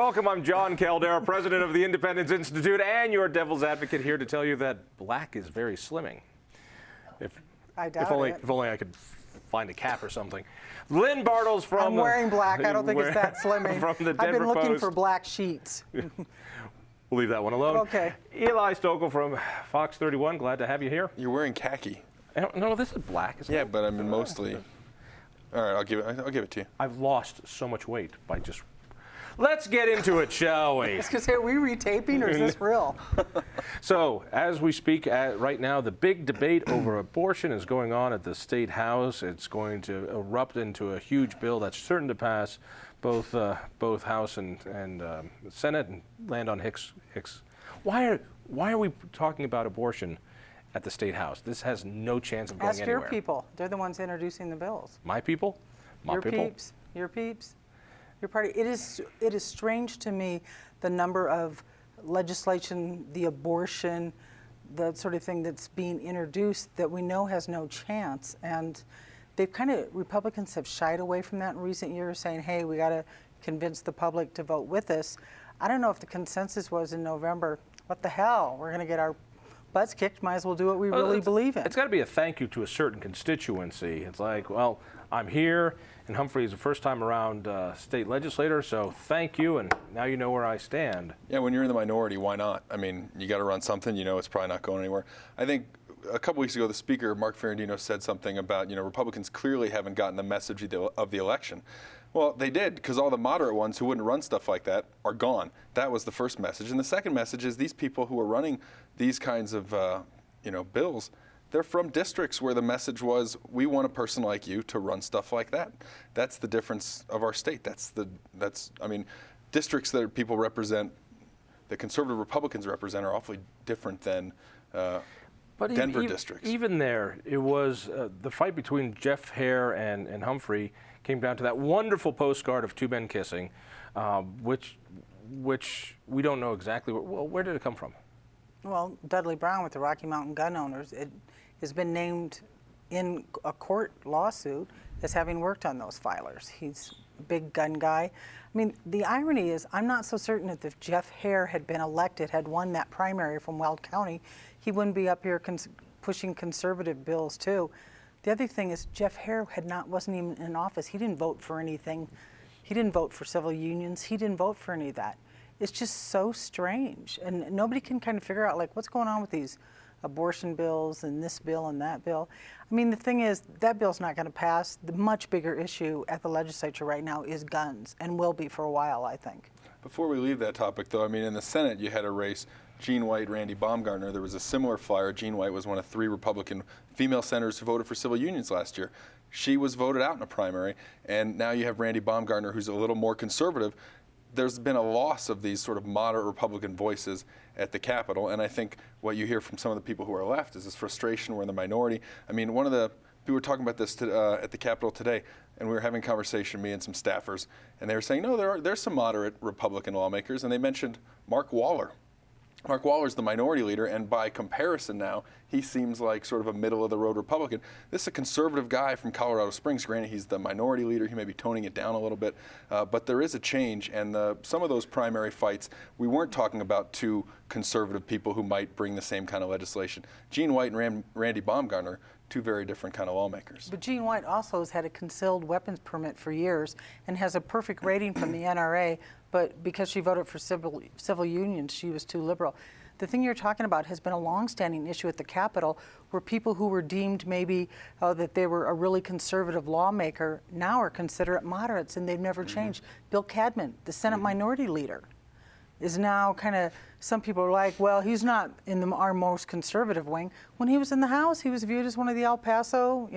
Welcome, I'm Jon Caldara, president of the Independence Institute and your devil's advocate, here to tell you that black is very slimming. If only I could find a cap or something. Lynn Bartels from... I'm wearing black. I don't think it's that slimming. From the Denver I've been looking Post. for black sheets. We'll leave that one alone. Okay. Eli Stokols from Fox 31, glad to have you here. You're wearing khaki. No, this is black. Isn't it? But I mean mostly. All right, I'll give it to you. I've lost so much weight by just... Let's get into it, shall we? I was going to say, are we retaping or is this real? So, as we speak right now, the big debate over abortion is going on at the State House. It's going to erupt into a huge bill that's certain to pass both House and Senate and land on Hicks. Why are we talking about abortion at the State House? This has no chance of going anywhere. Ask your people. They're the ones introducing the bills. My people? Your peeps. Your peeps. Your party. It is strange to me the number of legislation, the abortion, the sort of thing that's being introduced that we know has no chance. And they've Republicans have shied away from that in recent years, saying, hey, we got to convince the public to vote with us. I don't know if the consensus was in November, what the hell, we're going to get our butts kicked, might as well do what we really believe in. It's got to be a thank you to a certain constituency. It's like, well, I'm here, and Humphrey is the first time around state legislator, so thank you, and now you know where I stand. Yeah, when you're in the minority, why not? I mean, you got to run something, you know it's probably not going anywhere. I think a couple weeks ago, the speaker, Mark Ferrandino, said something about, Republicans clearly haven't gotten the message of the election. Well, they did, because all the moderate ones who wouldn't run stuff like that are gone. That was the first message. And the second message is these people who are running these kinds of, bills, they're from districts where the message was, we want a person like you to run stuff like that. That's the difference of our state. Districts that people represent, the conservative Republicans represent, are awfully different than Denver districts. Even there, it was the fight between Jeff Hare and Humphrey came down to that wonderful postcard of two men kissing, which we don't know exactly. Where did it come from? Well, Dudley Brown with the Rocky Mountain Gun Owners, it has been named in a court lawsuit as having worked on those filers. He's a big gun guy. I mean, the irony is, I'm not so certain that if Jeff Hare had been elected, had won that primary from Weld County, he wouldn't be up here pushing conservative bills too. The other thing is, Jeff Hare wasn't even in office. He didn't vote for anything. He didn't vote for civil unions. He didn't vote for any of that. It's just so strange, and nobody can kind of figure out what's going on with these abortion bills and this bill and that bill. I mean, the thing is, that bill's not going to pass. The much bigger issue at the legislature right now is guns, and will be for a while, I think. Before we leave that topic, though, I mean, in the Senate, you had a race. Gene White, Randy Baumgartner. There was a similar flyer. Gene White was one of 3 Republican female senators who voted for civil unions last year. She was voted out in a primary, and now you have Randy Baumgartner, who's a little more conservative. There's been a loss of these sort of moderate Republican voices at the Capitol, and I think what you hear from some of the people who are left is this frustration. We're in the minority. I mean, we were talking about this at the Capitol today, and we were having a conversation, me and some staffers, and they were saying, no, there's some moderate Republican lawmakers, and they mentioned Mark Waller. Mark Waller's the minority leader, and by comparison now, he seems like sort of a middle-of-the-road Republican. This is a conservative guy from Colorado Springs. Granted, he's the minority leader. He may be toning it down a little bit, but there is a change, and some of those primary fights, we weren't talking about 2 conservative people who might bring the same kind of legislation. Gene White and Randy Baumgartner, 2 very different kind of lawmakers. But Gene White also has had a concealed weapons permit for years and has a perfect rating from the NRA, but because she voted for civil unions, she was too liberal. The thing you're talking about has been a longstanding issue at the Capitol, where people who were deemed maybe that they were a really conservative lawmaker now are considered moderates, and they've never changed. Bill Cadman, the Senate minority leader, is now some people are like, well, he's not in our most conservative wing. When he was in the House, he was viewed as one of the El Paso,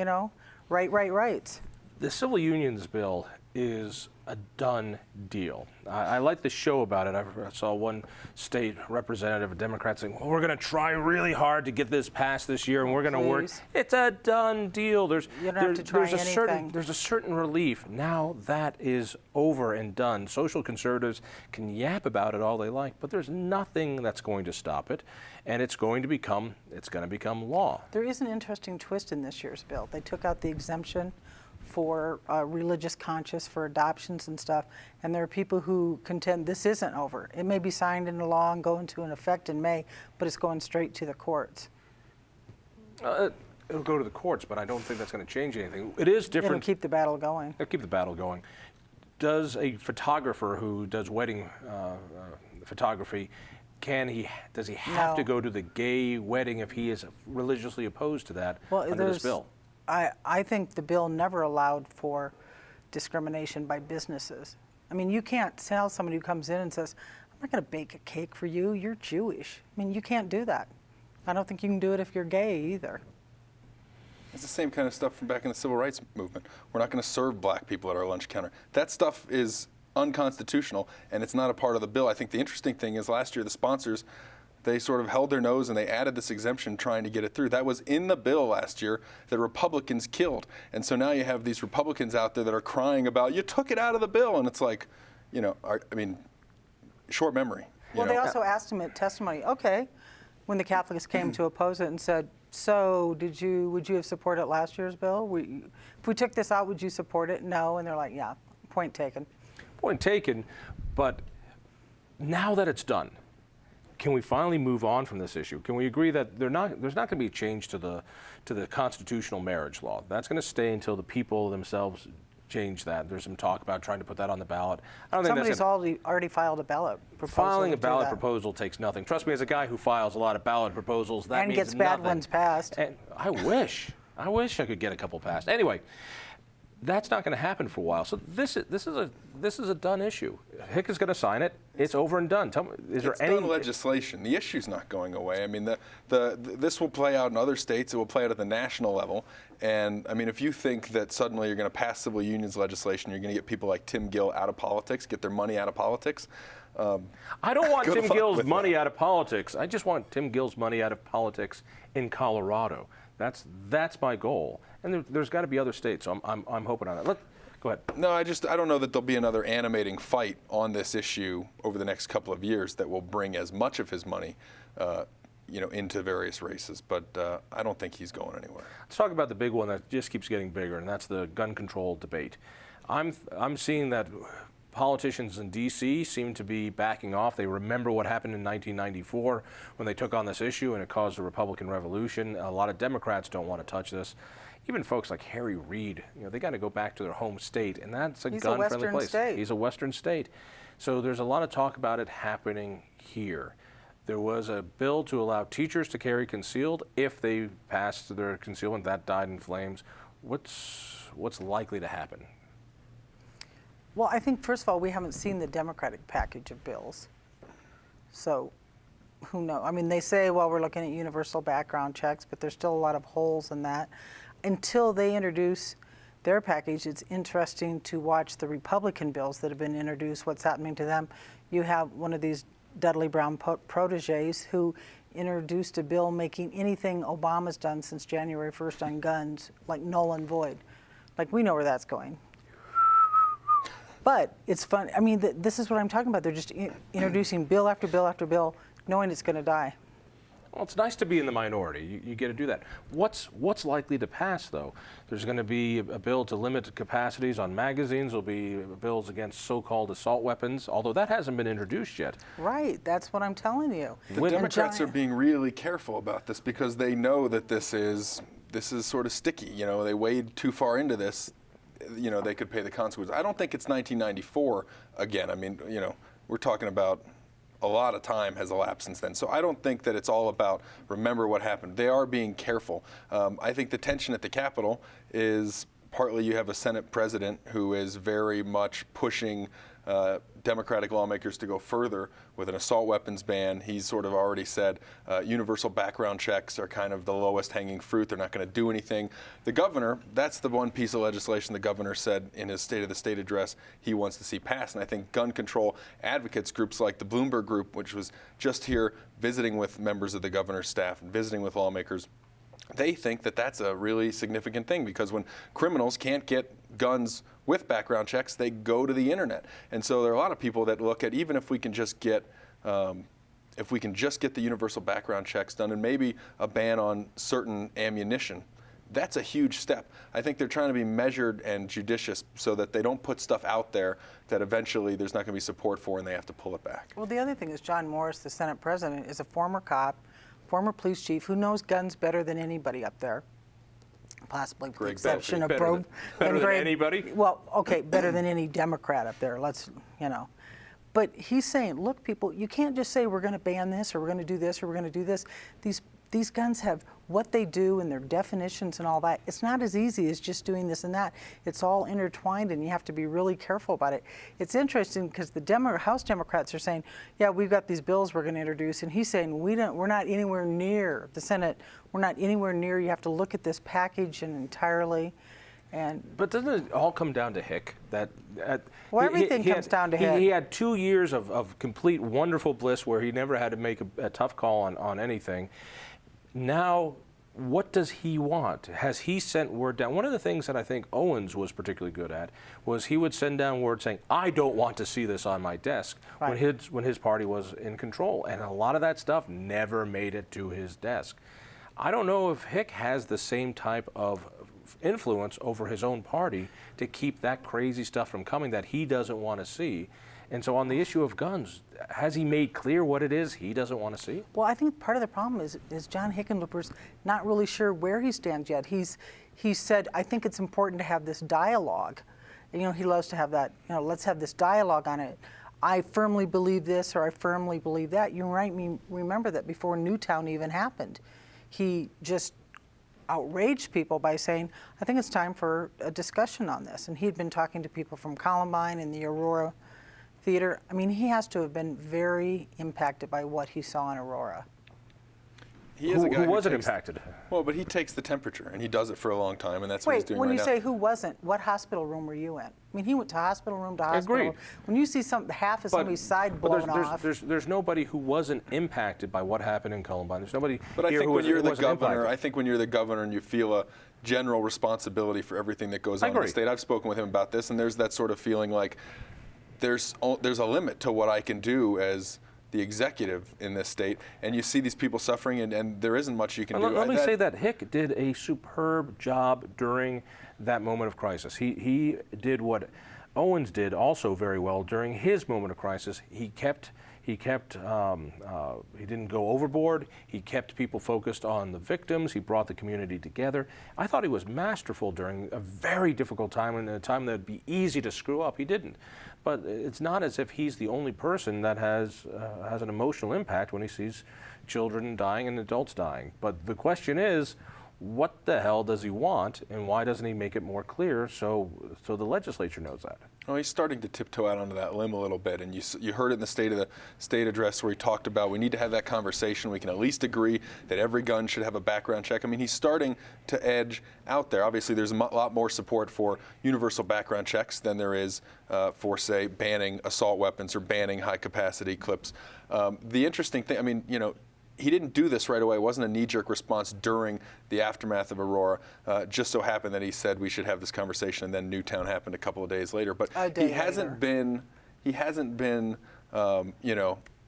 rights. The civil unions bill is a done deal. I like the show about it. I saw one state representative, a Democrat, saying, well, we're going to try really hard to get this passed this year, and we're going to work. It's a done deal. There's a certain relief. Now that is over and done. Social conservatives can yap about it all they like, but there's nothing that's going to stop it, and it's going to become law. There is an interesting twist in this year's bill. They took out the exemption for religious conscience, for adoptions and stuff. And there are people who contend this isn't over. It may be signed into law and go into an effect in May, but it's going straight to the courts. It'll go to the courts, but I don't think that's going to change anything. It is different. It'll keep the battle going. It'll keep the battle going. Does a photographer who does wedding photography, does he have to go to the gay wedding if he is religiously opposed to that under this bill? I think the bill never allowed for discrimination by businesses. I mean, you can't tell somebody who comes in and says, I'm not going to bake a cake for you, you're Jewish. I mean, you can't do that. I don't think you can do it if you're gay either. It's the same kind of stuff from back in the civil rights movement. We're not going to serve black people at our lunch counter. That stuff is unconstitutional, and it's not a part of the bill. I think the interesting thing is last year the sponsors, they sort of held their nose and they added this exemption trying to get it through. That was in the bill last year that Republicans killed. And so now you have these Republicans out there that are crying about, you took it out of the bill. And it's like, you know, I mean, short memory. Well, they also asked him at testimony, okay, when the Catholics came to oppose it and said, so would you have supported last year's bill? If we took this out, would you support it? No. And they're like, yeah, point taken. Point taken, but now that it's done, can we finally move on from this issue? Can we agree that there's not going to be a change to the constitutional marriage law? That's going to stay until the people themselves change that. There's some talk about trying to put that on the ballot. I don't think somebody's already filed a ballot proposal. Filing a ballot proposal takes nothing. Trust me, as a guy who files a lot of ballot proposals, that and means gets bad nothing. ones passed. And I wish I could get a couple passed. Anyway, that's not going to happen for a while. So this is a done issue. Hick is going to sign it. It's over and done. Tell me, is there any done legislation? The issue's not going away. I mean, this will play out in other states. It will play out at the national level. And I mean, if you think that suddenly you're going to pass civil unions legislation, you're going to get people like Tim Gill out of politics, get their money out of politics. I don't want Tim Gill's money out of politics. I just want Tim Gill's money out of politics in Colorado. That's my goal. And there's got to be other states, so I'm hoping on that. Go ahead. No, I don't know that there'll be another animating fight on this issue over the next couple of years that will bring as much of his money, into various races. But I don't think he's going anywhere. Let's talk about the big one that just keeps getting bigger, and that's the gun control debate. I'm seeing that politicians in D.C. seem to be backing off. They remember what happened in 1994 when they took on this issue and it caused a Republican revolution. A lot of Democrats don't want to touch this. Even folks like Harry Reid, they got to go back to their home state, and that's a gun-friendly place. He's a Western state. So there's a lot of talk about it happening here. There was a bill to allow teachers to carry concealed if they passed their concealment. That died in flames. What's likely to happen? Well, I think, first of all, we haven't seen the Democratic package of bills. So who knows? I mean, they say, well, we're looking at universal background checks, but there's still a lot of holes in that. Until they introduce their package, it's interesting to watch the Republican bills that have been introduced, what's happening to them. You have one of these Dudley Brown proteges who introduced a bill making anything Obama's done since January 1st on guns, like null and void. Like, we know where that's going. But it's fun. I mean, this is what I'm talking about. They're just introducing bill after bill after bill, knowing it's going to die. Well, it's nice to be in the minority. You get to do that. What's likely to pass, though? There's going to be a bill to limit capacities on magazines. There'll be bills against so-called assault weapons, although that hasn't been introduced yet. Right. That's what I'm telling you. The Democrats are being really careful about this because they know that this is sort of sticky. They wade too far into this. They could pay the consequences. I don't think it's 1994 again. I mean, we're talking about a lot of time has elapsed since then. So I don't think that it's all about remember what happened. They are being careful. I think the tension at the Capitol is partly you have a Senate president who is very much pushing Democratic lawmakers to go further with an assault weapons ban. He's sort of already said universal background checks are kind of the lowest hanging fruit. They're not going to do anything. The governor, that's the one piece of legislation the governor said in his State of the State address he wants to see passed. And I think gun control advocates groups like the Bloomberg Group, which was just here visiting with members of the governor's staff and visiting with lawmakers, they think that that's a really significant thing because when criminals can't get guns with background checks, they go to the internet. And so there are a lot of people that look at even if we can just get the universal background checks done and maybe a ban on certain ammunition, that's a huge step. I think they're trying to be measured and judicious so that they don't put stuff out there that eventually there's not going to be support for and they have to pull it back. Well, the other thing is John Morris, the Senate president, is a former cop, former police chief who knows guns better than anybody up there. Possibly with the exception of better than anybody? Well, okay, better than any Democrat up there. But he's saying, look, people, you can't just say we're going to ban this or we're going to do this or we're going to do this. These guns have what they do and their definitions and all that. It's not as easy as just doing this and that. It's all intertwined, and you have to be really careful about it. It's interesting because the House Democrats are saying, yeah, we've got these bills we're going to introduce, and he's saying we're not anywhere near the Senate. We're not anywhere near. You have to look at this package and entirely. But doesn't it all come down to Hick? Everything comes down to Hick. He had 2 years of complete wonderful bliss where he never had to make a tough call on anything. Now, what does he want? Has he sent word down? One of the things that I think Owens was particularly good at was he would send down word saying, I don't want to see this on my desk, right, when his party was in control. And a lot of that stuff never made it to his desk. I don't know if Hick has the same type of influence over his own party to keep that crazy stuff from coming that he doesn't want to see. And so on the issue of guns, has he made clear what it is he doesn't want to see? Well, I think part of the problem is John Hickenlooper's not really sure where he stands yet. He said, I think it's important to have this dialogue. He loves to have that, let's have this dialogue on it. I firmly believe this or I firmly believe that. You might remember that before Newtown even happened, he just outraged people by saying, I think it's time for a discussion on this. And he'd been talking to people from Columbine and the Aurora Theater. I mean, he has to have been very impacted by what he saw in Aurora. He is a guy who wasn't impacted. Well, but he takes the temperature, and he does it for a long time, and that's what he's doing right now. When you say who wasn't, what hospital room were you in? I mean, he went to hospital room to hospital. Agreed. When you see half of somebody's side blown off. There's nobody who wasn't impacted by what happened in Columbine. There's nobody But I here think who when you're the wasn't governor, impacted. I think when you're the governor and you feel a general responsibility for everything that goes on in the state. I've spoken with him about this, and there's that sort of feeling like there's a limit to what I can do as the executive in this state, and you see these people suffering, and there isn't much you can do. Let me say that Hick did a superb job during that moment of crisis. He did what Owens did also very well during his moment of crisis. He didn't go overboard. He kept people focused on the victims. He brought the community together. I thought he was masterful during a very difficult time, and a time that would be easy to screw up. He didn't. But it's not as if he's the only person that has an emotional impact when he sees children dying and adults dying. But the question is, what the hell does he want, and why doesn't he make it more clear so the legislature knows that? Well, he's starting to tiptoe out onto that limb a little bit, and you heard it in the state address where he talked about we need to have that conversation. We can at least agree that every gun should have a background check. I mean, he's starting to edge out there. Obviously, there's a lot more support for universal background checks than there is for, say, banning assault weapons or banning high-capacity clips. The interesting thing, I mean, he didn't do this right away. It wasn't a knee-jerk response during the aftermath of Aurora. Just so happened that he said we should have this conversation, and then Newtown happened a couple of days later. But he hasn't been,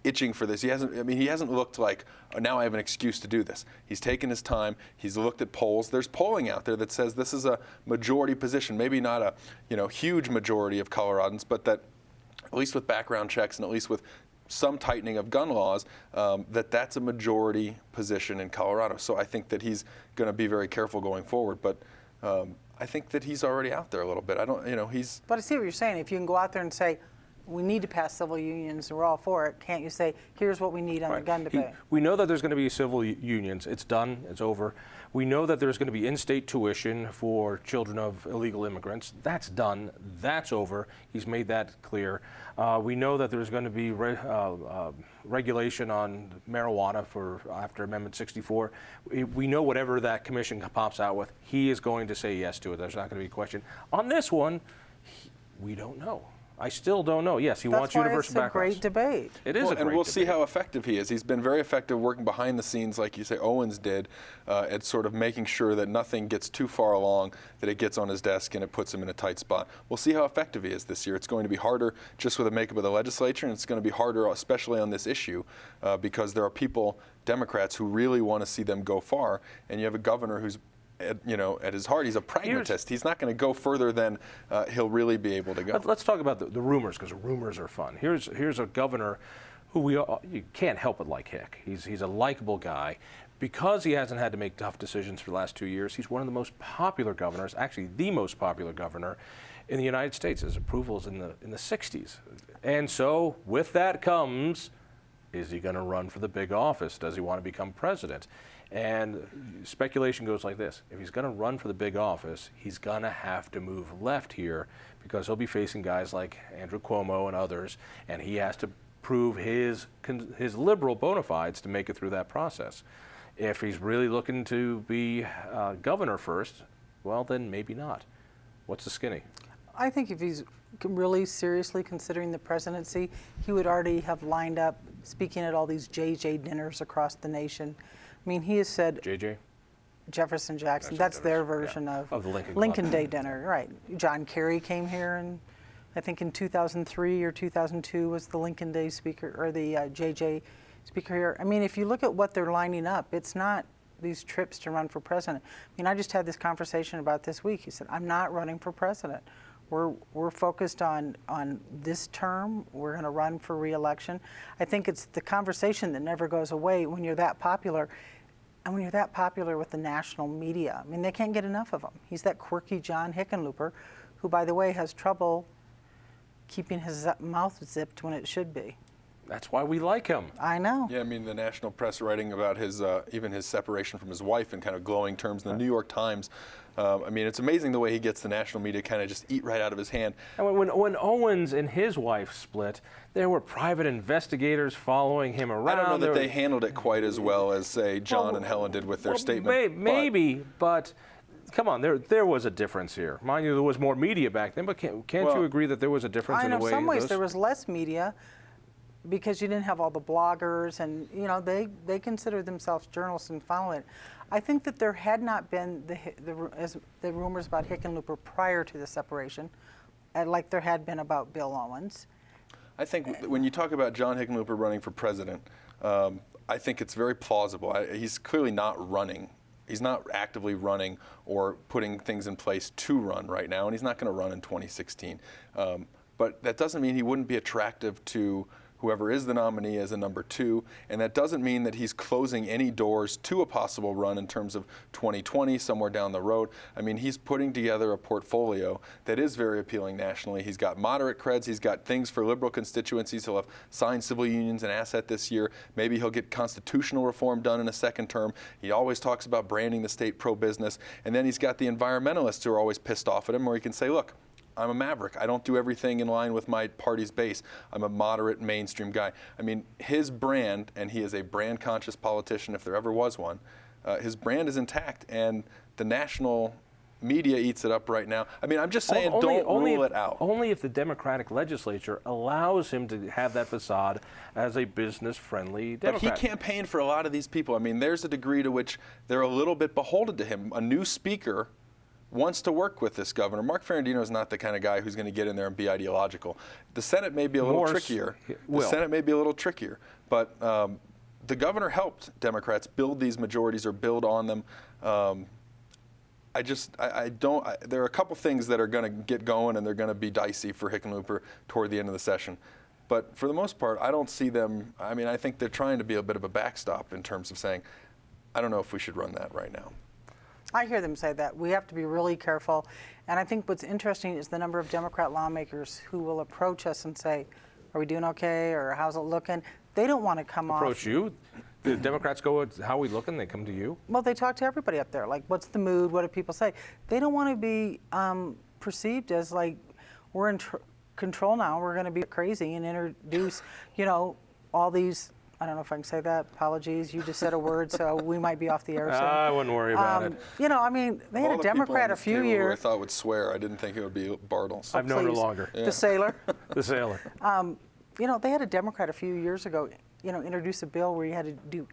itching for this. He hasn't looked like, oh, now I have an excuse to do this. He's taken his time. He's looked at polls. There's polling out there that says this is a majority position, maybe not a huge majority of Coloradans, but that at least with background checks and at least with some tightening of gun laws, that's a majority position in Colorado. So I think that he's going to be very careful going forward. But I think that he's already out there a little bit. He's. But I see what you're saying. If you can go out there and say, we need to pass civil unions and we're all for it, can't you say, here's what we need on the gun debate? We know that there's going to be civil unions. It's done. It's over. We know that there's going to be in-state tuition for children of illegal immigrants. That's done. That's over. He's made that clear. We know that there's going to be regulation on marijuana after Amendment 64. We know whatever that commission pops out with, he is going to say yes to it. There's not going to be a question. On this one, we don't know. I still don't know. Yes, he wants universal backgrounds. That's why it's a great debate. It is a great debate. And we'll see how effective he is. He's been very effective working behind the scenes, like you say Owens did, at sort of making sure that nothing gets too far along, that it gets on his desk and it puts him in a tight spot. We'll see how effective he is this year. It's going to be harder just with the makeup of the legislature, and it's going to be harder especially on this issue because there are people, Democrats, who really want to see them go far, and you have a governor who's at his heart, he's a pragmatist. He's not going to go further than he'll really be able to go. Let's talk about the rumors, because rumors are fun. Here's a governor who you can't help but like Hick. He's a likable guy. Because he hasn't had to make tough decisions for the last 2 years, he's one of the most popular governors, actually the most popular governor in the United States. His approval's in the 60s. And so with that comes, is he going to run for the big office? Does he want to become president? And speculation goes like this. If he's going to run for the big office, he's going to have to move left here, because he'll be facing guys like Andrew Cuomo and others, and he has to prove his liberal bona fides to make it through that process. If he's really looking to be governor first, well, then maybe not. What's the skinny? I think if he's really seriously considering the presidency, he would already have lined up speaking at all these JJ dinners across the nation. I mean, he has said... JJ? Jefferson Jackson. That's their version of the Lincoln Day dinner, right. John Kerry came here, and I think in 2003 or 2002 was the Lincoln Day speaker, or the JJ speaker here. I mean, if you look at what they're lining up, it's not these trips to run for president. I mean, I just had this conversation about this week. He said, I'm not running for president. We're focused on this term. We're going to run for re-election. I think it's the conversation that never goes away when you're that popular. And when you're that popular with the national media, I mean, they can't get enough of him. He's that quirky John Hickenlooper, who, by the way, has trouble keeping his mouth zipped when it should be. That's why we like him. I know. Yeah, I mean, the national press writing about his even his separation from his wife in kind of glowing terms in the New York Times. I mean, it's amazing the way he gets the national media kind of just eat right out of his hand. And when Owens and his wife split, there were private investigators following him around. I don't know that they handled it quite as well as, say, John and Helen did with their statement. Maybe, but come on, there was a difference here. Mind you, there was more media back then, but can't you agree that there was a difference in the way? In some ways, there was less media, because you didn't have all the bloggers, and they considered themselves journalists and follow it. I think that there had not been the rumors about Hickenlooper prior to the separation, like there had been about Bill Owens. I think when you talk about John Hickenlooper running for president, I think it's very plausible. He's clearly not running. He's not actively running or putting things in place to run right now, and he's not going to run in 2016. But that doesn't mean he wouldn't be attractive to whoever is the nominee as a number 2, and that doesn't mean that he's closing any doors to a possible run in terms of 2020, somewhere down the road. I mean, he's putting together a portfolio that is very appealing nationally. He's got moderate creds, he's got things for liberal constituencies, he'll have signed civil unions and asset this year. Maybe he'll get constitutional reform done in a second term. He always talks about branding the state pro-business, and then he's got the environmentalists who are always pissed off at him, where he can say, look, I'm a maverick. I don't do everything in line with my party's base. I'm a moderate, mainstream guy. I mean, his brand, and he is a brand-conscious politician if there ever was one, his brand is intact, and the national media eats it up right now. I mean, I'm just saying, don't rule it out. Only if the Democratic legislature allows him to have that facade as a business-friendly Democrat. But he campaigned for a lot of these people. I mean, there's a degree to which they're a little bit beholden to him. A new speaker wants to work with this governor. Mark Ferrandino is not the kind of guy who's going to get in there and be ideological. The Senate may be a little trickier. The Senate may be a little trickier, but the governor helped Democrats build these majorities or build on them. There are a couple things that are going to get going, and they're going to be dicey for Hickenlooper toward the end of the session. But for the most part, I don't see them. I mean, I think they're trying to be a bit of a backstop in terms of saying, I don't know if we should run that right now. I hear them say that. We have to be really careful. And I think what's interesting is the number of Democrat lawmakers who will approach us and say, are we doing okay, or how's it looking? They don't want to come off. Approach you? The Democrats go, how are we looking? They come to you? Well, they talk to everybody up there. Like, what's the mood? What do people say? They don't want to be perceived as like, we're in control now. We're going to be crazy and introduce, all these. I don't know if I can say that. Apologies. You just said a word, so we might be off the air soon. I wouldn't worry about it. I mean, they had a Democrat a few years. I thought would swear. I didn't think it would be Bartels. I've known her longer. Yeah. The sailor. The sailor. They had a Democrat a few years ago, introduce a bill where you had to do,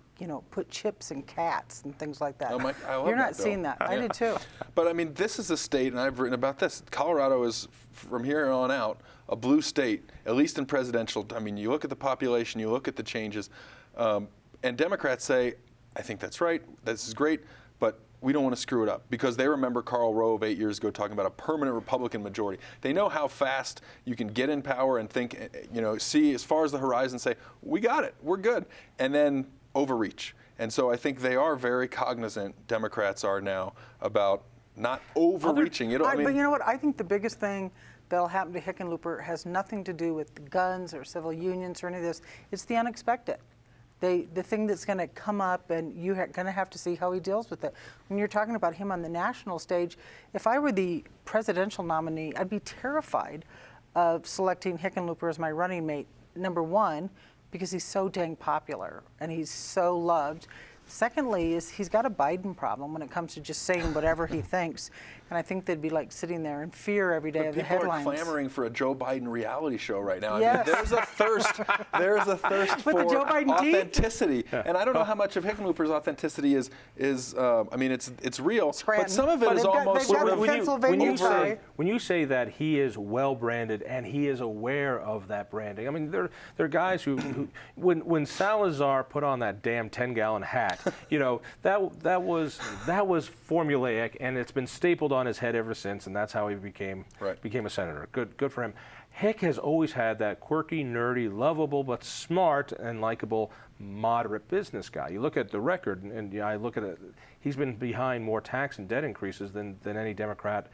put chips in cats and things like that. I love You're not that bill. seeing that. I did too. But I mean, this is a state, and I've written about this. Colorado is, from here on out, a blue state, at least in presidential. I mean, you look at the population, you look at the changes, and Democrats say, I think that's right, this is great, but we don't want to screw it up, because they remember Karl Rove 8 years ago talking about a permanent Republican majority. They know how fast you can get in power and think, see as far as the horizon, say, we got it, we're good, and then overreach. And so I think they are very cognizant, Democrats are now, about not overreaching. But you know what? I think the biggest thing that'll happen to Hickenlooper has nothing to do with guns or civil unions or any of this. It's the unexpected. The thing that's going to come up, and you're going to have to see how he deals with it. When you're talking about him on the national stage, if I were the presidential nominee, I'd be terrified of selecting Hickenlooper as my running mate, number one, because he's so dang popular and he's so loved. Secondly, is he's got a Biden problem when it comes to just saying whatever he thinks. And I think they'd be like sitting there in fear every day of the headlines. People are clamoring for a Joe Biden reality show right now. Yes. I mean, there's a thirst for the Joe Biden authenticity. And I don't know how much of Hickenlooper's authenticity is it's real, Scranton. but some of it But is they've got- almost they've got sort the of Pennsylvania tie. When you say that he is well branded and he is aware of that branding, I mean, there are guys who when Salazar put on that damn 10-gallon hat, that was formulaic, and it's been stapled on his head ever since, and that's how he became a senator. Good for him. Hick has always had that quirky, nerdy, lovable, but smart and likable, moderate business guy. You look at the record, and I look at it, he's been behind more tax and debt increases than any Democrat.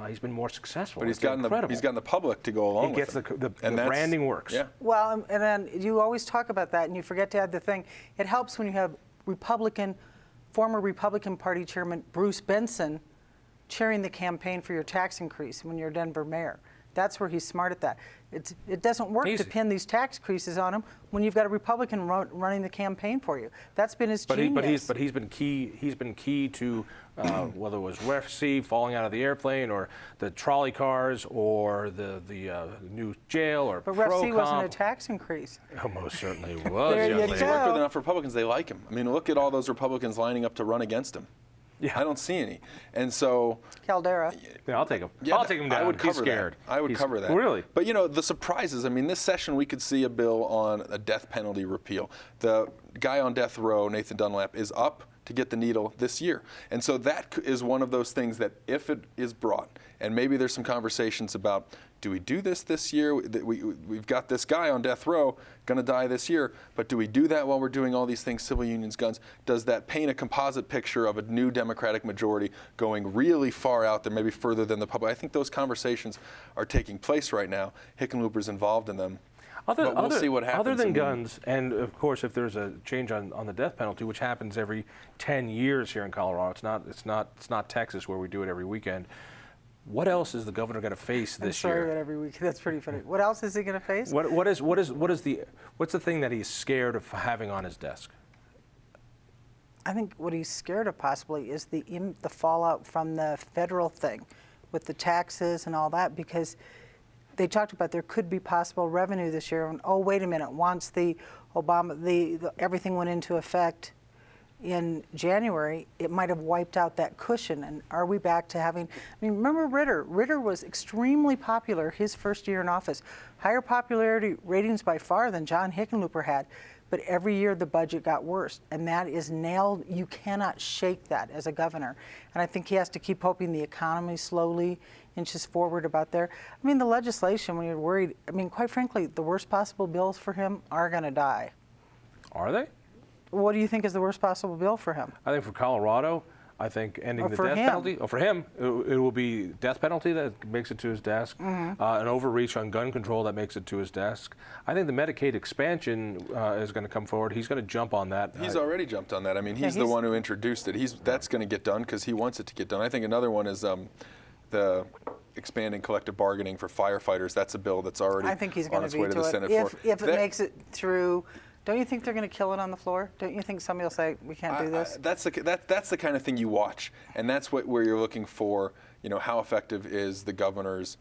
He's been more successful. But he's gotten the public to go along with him. The branding works. Yeah. Well, and then you always talk about that, and you forget to add the thing. It helps when you have former Republican Party Chairman Bruce Benson chairing the campaign for your tax increase when you're Denver mayor. That's where he's smart at that. It doesn't work to pin these tax increases on him when you've got a Republican running the campaign for you. That's been his genius. But he's been key. He's been key to whether it was Ref C falling out of the airplane, or the trolley cars, or the new jail, or But Ref C pro-comp. wasn't a tax increase. Oh, most certainly was. There you young go. lady. He's worked with enough Republicans, they like him. I mean, look at all those Republicans lining up to run against him. Yeah. I don't see any. And so Caldara. Yeah, I'll take him. yeah, I'll take him down. I would cover He's scared. that. I would cover that. Really? But the surprises, I mean, this session we could see a bill on a death penalty repeal. The guy on death row, Nathan Dunlap, is up to get the needle this year. And so that is one of those things that if it is brought, and maybe there's some conversations about, do we do this year? We've got this guy on death row going to die this year, but do we do that while we're doing all these things, civil unions, guns? Does that paint a composite picture of a new Democratic majority going really far out there, maybe further than the public? I think those conversations are taking place right now. Hickenlooper's involved in them. But we'll see what happens. Other than guns, and of course, if there's a change on the death penalty, which happens every 10 years here in Colorado, it's not Texas where we do it every weekend. What else is the governor going to face this I'm sorry year? that every week. That's pretty funny. What else is he going to face? What's the thing that he's scared of having on his desk? I think what he's scared of possibly is the fallout from the federal thing with the taxes and all that, because they talked about there could be possible revenue this year. And oh, wait a minute, once the everything went into effect in January, it might have wiped out that cushion. And are we back to having, I mean, remember Ritter? Ritter was extremely popular his first year in office. Higher popularity ratings by far than John Hickenlooper had. But every year the budget got worse. And that is nailed. You cannot shake that as a governor. And I think he has to keep hoping the economy slowly inches forward about there. I mean, the legislation, when you're worried, I mean, quite frankly, the worst possible bills for him are going to die. Are they? What do you think is the worst possible bill for him? I think for Colorado, I think ending the for death him. penalty. Oh, for him, it will be death penalty that makes it to his desk, an overreach on gun control that makes it to his desk. I think the Medicaid expansion is going to come forward. He's going to jump on that. He's already jumped on that. I mean, he's the one who introduced it. That's going to get done because he wants it to get done. I think another one is the expanding collective bargaining for firefighters. That's a bill that's already I think he's going on its to way to veto the it. Senate floor. If it makes it through, don't you think they're going to kill it on the floor? Don't you think somebody will say, we can't do this? That's the kind of thing you watch, and that's where you're looking for. How effective is the governor's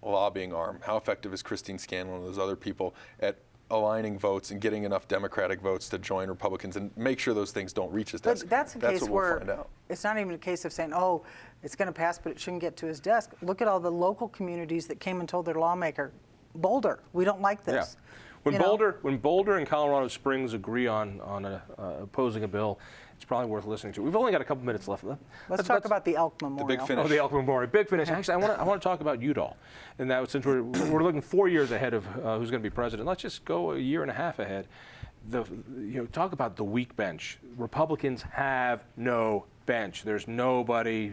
lobbying arm? How effective is Christine Scanlon and those other people at aligning votes and getting enough Democratic votes to join Republicans and make sure those things don't reach his desk? But that's a case what where we'll find out. It's not even a case of saying, oh, it's going to pass, but it shouldn't get to his desk. Look at all the local communities that came and told their lawmaker, Boulder, we don't like this. Yeah. When Boulder and Colorado Springs agree on opposing a bill, It's probably worth listening to. We've only got a couple minutes left. Let's talk about the Elk Memorial. big finish. Oh, the Elk Memorial. Big finish. Actually, I want to talk about Udall. And that since we're looking 4 years ahead of who's going to be president, let's just go a year and a half ahead. Talk about the weak bench. Republicans have no bench. There's nobody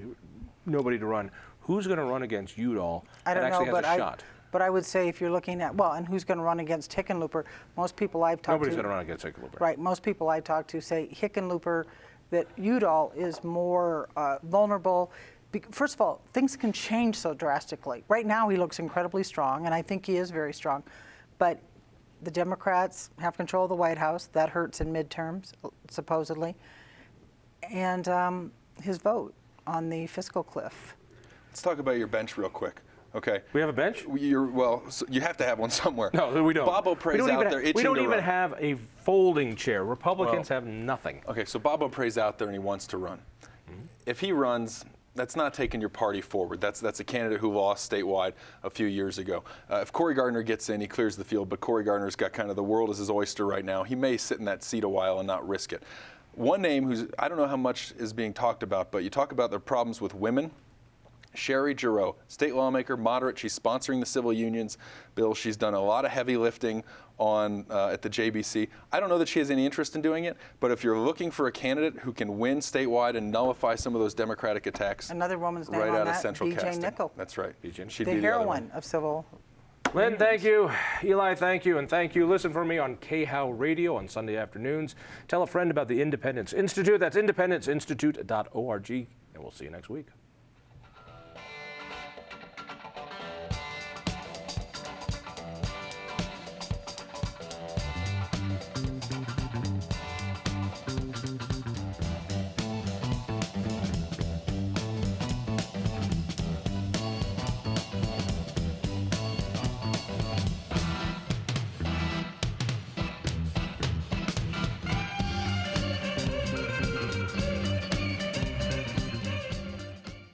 to run. Who's going to run against Udall I don't that actually know, has a shot? But I would say if you're looking at, and who's going to run against Hickenlooper? Most people I've talked to. Nobody's going to run against Hickenlooper. Right. Most people I talk to say Hickenlooper, that Udall is more vulnerable. First of all, things can change so drastically. Right now he looks incredibly strong, and I think he is very strong. But the Democrats have control of the White House. That hurts in midterms, supposedly. And his vote on the fiscal cliff. Let's talk about your bench real quick. Okay. We have a bench? So you have to have one somewhere. No, we don't. Bob O'Pre's out there itching to run. We don't even have a folding chair. Republicans have nothing. Okay, so Bob O'Pre's out there and he wants to run. If he runs, that's not taking your party forward. That's a candidate who lost statewide a few years ago. If Cory Gardner gets in, he clears the field, but Cory Gardner's got kind of the world as his oyster right now. He may sit in that seat a while and not risk it. One name I don't know how much is being talked about, but you talk about the problems with women. Sherry Giroux, state lawmaker, moderate. She's sponsoring the civil unions bill. She's done a lot of heavy lifting at the JBC. I don't know that she has any interest in doing it, but if you're looking for a candidate who can win statewide and nullify some of those Democratic attacks, another woman's name right on out that, of central B.J. casting. Nickel. That's right. She'd The be the other heroine one. of civil. Lynn, thank you. Eli, thank you. And thank you. Listen for me on KHOW Radio on Sunday afternoons. Tell a friend about the Independence Institute. That's independenceinstitute.org. And we'll see you next week.